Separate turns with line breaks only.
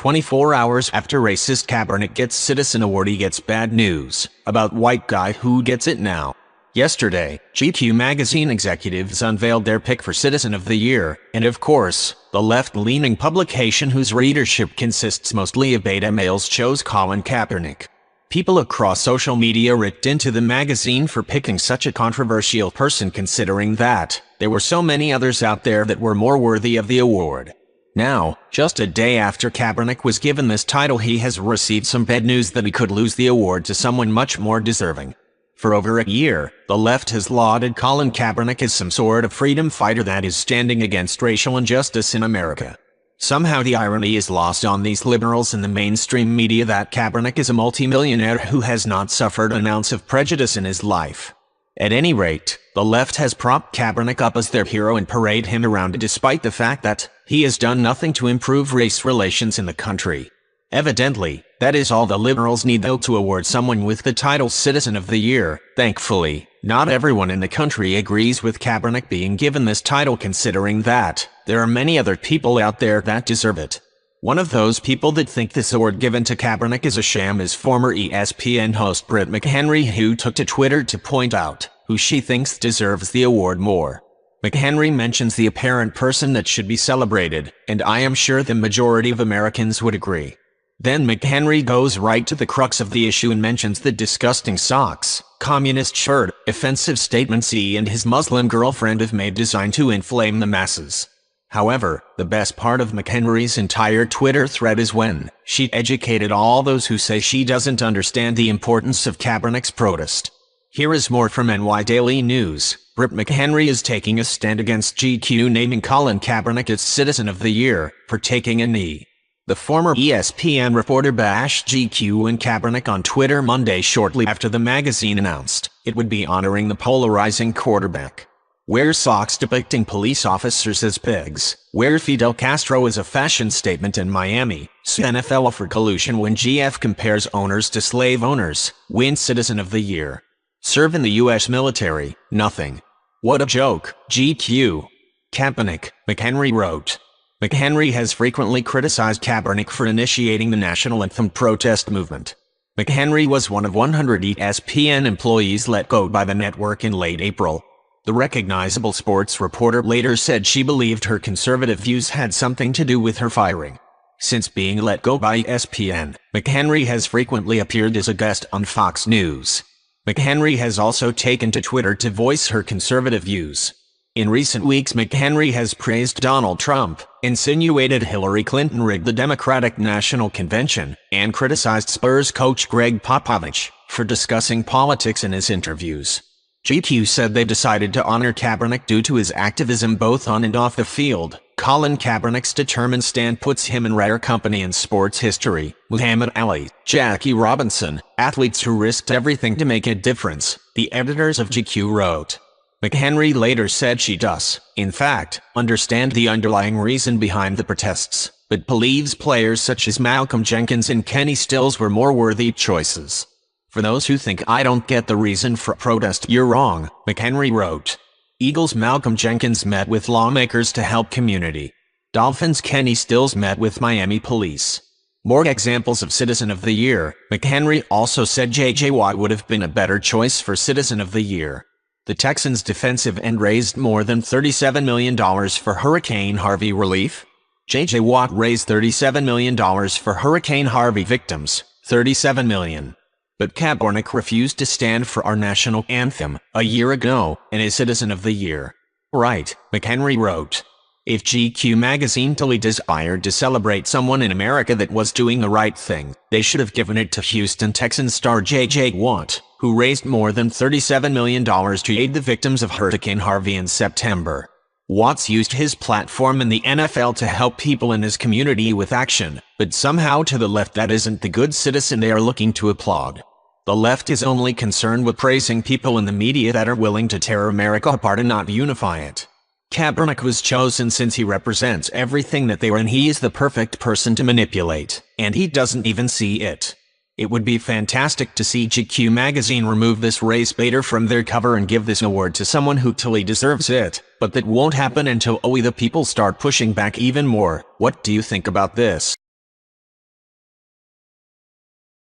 24 hours after racist Kaepernick gets Citizen Award, he gets bad news about white guy who gets it now. Yesterday, GQ magazine executives unveiled their pick for Citizen of the Year, and of course, the left-leaning publication whose readership consists mostly of beta males chose Colin Kaepernick. People across social media ripped into the magazine for picking such a controversial person, considering that there were so many others out there that were more worthy of the award. Now, just a day after Kaepernick was given this title, he has received some bad news that he could lose the award to someone much more deserving. For over a year, the left has lauded Colin Kaepernick as some sort of freedom fighter that is standing against racial injustice in America. Somehow the irony is lost on these liberals in the mainstream media that Kaepernick is a multimillionaire who has not suffered an ounce of prejudice in his life. At any rate, the left has propped Kaepernick up as their hero and paraded him around despite the fact that he has done nothing to improve race relations in the country. Evidently, that is all the liberals need though to award someone with the title Citizen of the Year. Thankfully, not everyone in the country agrees with Kaepernick being given this title, considering that there are many other people out there that deserve it. One of those people that think this award given to Kaepernick is a sham is former ESPN host Britt McHenry, who took to Twitter to point out who she thinks deserves the award more. McHenry mentions the apparent person that should be celebrated, and I am sure the majority of Americans would agree. Then McHenry goes right to the crux of the issue and mentions the disgusting socks, communist shirt, offensive statements he and his Muslim girlfriend have made designed to inflame the masses. However, the best part of McHenry's entire Twitter thread is when she educated all those who say she doesn't understand the importance of Kaepernick's protest. Here is more from NY Daily News. Britt McHenry is taking a stand against GQ naming Colin Kaepernick as Citizen of the Year for taking a knee. The former ESPN reporter bashed GQ and Kaepernick on Twitter Monday shortly after the magazine announced it would be honoring the polarizing quarterback. Wear socks depicting police officers as pigs. Wear Fidel Castro as a fashion statement in Miami. Sue NFL for collusion when GF compares owners to slave owners. Win Citizen of the Year. Serve in the U.S. military. Nothing. What a joke. GQ. Kaepernick, McHenry wrote. McHenry has frequently criticized Kaepernick for initiating the national anthem protest movement. McHenry was one of 100 ESPN employees let go by the network in late April. The recognizable sports reporter later said she believed her conservative views had something to do with her firing. Since being let go by ESPN, McHenry has frequently appeared as a guest on Fox News. McHenry has also taken to Twitter to voice her conservative views. In recent weeks, McHenry has praised Donald Trump, insinuated Hillary Clinton rigged the Democratic National Convention, and criticized Spurs coach Greg Popovich for discussing politics in his interviews. GQ said they decided to honor Kaepernick due to his activism both on and off the field. Colin Kaepernick's determined stand puts him in rare company in sports history. Muhammad Ali, Jackie Robinson, athletes who risked everything to make a difference, the editors of GQ wrote. McHenry later said she does, in fact, understand the underlying reason behind the protests, but believes players such as Malcolm Jenkins and Kenny Stills were more worthy choices. For those who think I don't get the reason for protest, you're wrong, McHenry wrote. Eagles Malcolm Jenkins met with lawmakers to help community. Dolphins Kenny Stills met with Miami police. More examples of Citizen of the Year. McHenry also said J.J. Watt would have been a better choice for Citizen of the Year. The Texans' defensive end raised more than $37 million for Hurricane Harvey relief. J.J. Watt raised $37 million for Hurricane Harvey victims, $37 million. But Kaepernick refused to stand for our national anthem a year ago and is Citizen of the Year. Right, McHenry wrote. If GQ magazine truly desired to celebrate someone in America that was doing the right thing, they should have given it to Houston Texans star J.J. Watt, who raised more than $37 million to aid the victims of Hurricane Harvey in September. Watts used his platform in the NFL to help people in his community with action, but somehow to the left that isn't the good citizen they are looking to applaud. The left is only concerned with praising people in the media that are willing to tear America apart and not unify it. Kaepernick was chosen since he represents everything that they are, and he is the perfect person to manipulate, and he doesn't even see it. It would be fantastic to see GQ magazine remove this race baiter from their cover and give this award to someone who truly deserves it, but that won't happen until we the people start pushing back even more. What do you think about this?